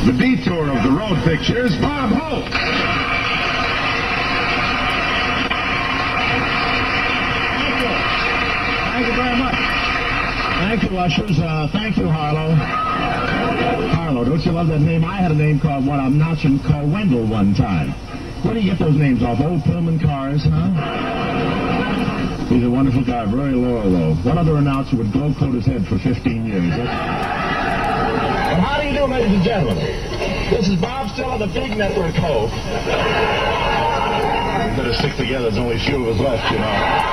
The detour of the road pictures, Bob Hope. Thank you very much. Thank you, ushers. Thank you, Harlow. Harlow, don't you love that name? I had a name called one announcer called Wendell one time. Where do you get those names off? Old Pullman cars, huh? He's a wonderful guy, very loyal, though. What other announcer would glow coat his head for 15 years? Well, how do you do, ladies and gentlemen? This is Bob Still on the Big Network Hope. We better stick together. There's only a few of us left, you know.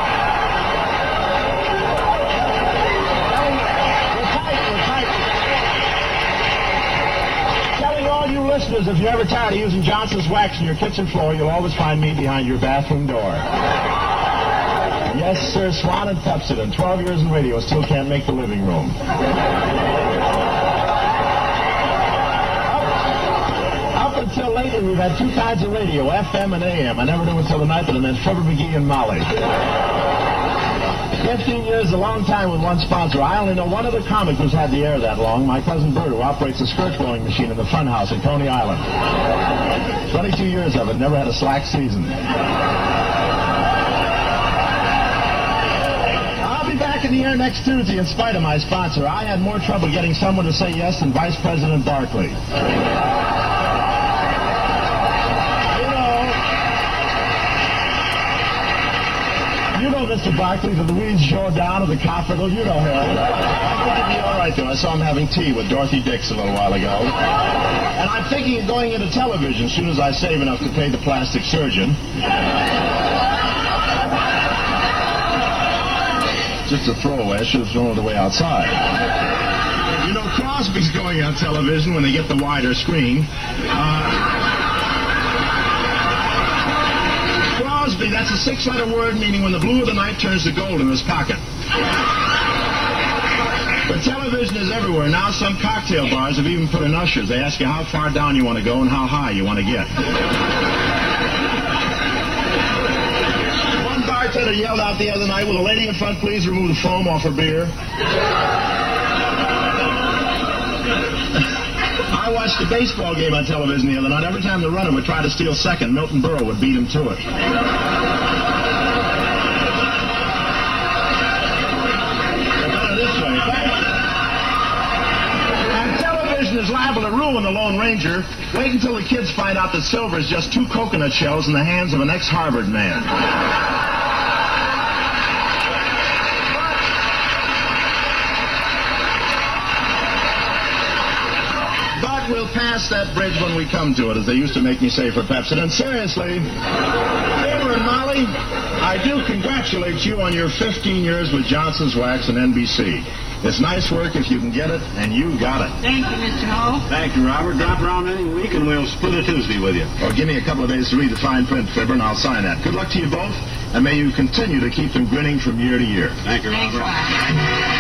Listeners, if you're ever tired of using Johnson's wax in your kitchen floor, you'll always find me behind your bathroom door. Yes, sir, Swan and Pepsi, 12 years in radio, still can't make the living room. Up until lately, we've had two kinds of radio, FM and AM. I never knew until the night that I meant Fibber McGee and Molly. 15 years is a long time with one sponsor. I only know one other comic who's had the air that long, my cousin Bert, who operates a skirt blowing machine in the fun house at Coney Island. 22 years of it, never had a slack season. I'll be back in the air next Tuesday in spite of my sponsor. I had more trouble getting someone to say yes than Vice President Barkley. You know Mr. Barkley, the Louise Jourdan of the Copperville, you know him. I think he'll be all right, though. I saw him having tea with Dorothy Dix a little while ago. And I'm thinking of going into television as soon as I save enough to pay the plastic surgeon. Just a throwaway. I should have thrown it away outside. You know, Crosby's going on television when they get the wider screen. Crosby, that's a 6-letter word meaning when the blue of the night turns to gold in his pocket. But television is everywhere. Now some cocktail bars have even put in ushers. They ask you how far down you want to go and how high you want to get. One bartender yelled out the other night, "Will the lady in front please remove the foam off her beer?" I watched a baseball game on television the other night. Every time the runner would try to steal second, Milton Berle would beat him to it. Better this way. And television is liable to ruin the Lone Ranger. Wait until the kids find out that silver is just 2 coconut shells in the hands of an ex-Harvard man. We'll pass that bridge when we come to it, as they used to make me say for Pepsi. And seriously, Fibber and Molly, I do congratulate you on your 15 years with Johnson's Wax and NBC. It's nice work if you can get it, and you got it. Thank you, Mr. Ho. Thank you, Robert. Drop around any week, and we'll split a Tuesday with you. Well, give me a couple of days to read the fine print, Fibber, and I'll sign that. Good luck to you both, and may you continue to keep them grinning from year to year. Thank you, Robert. Thanks, Bob.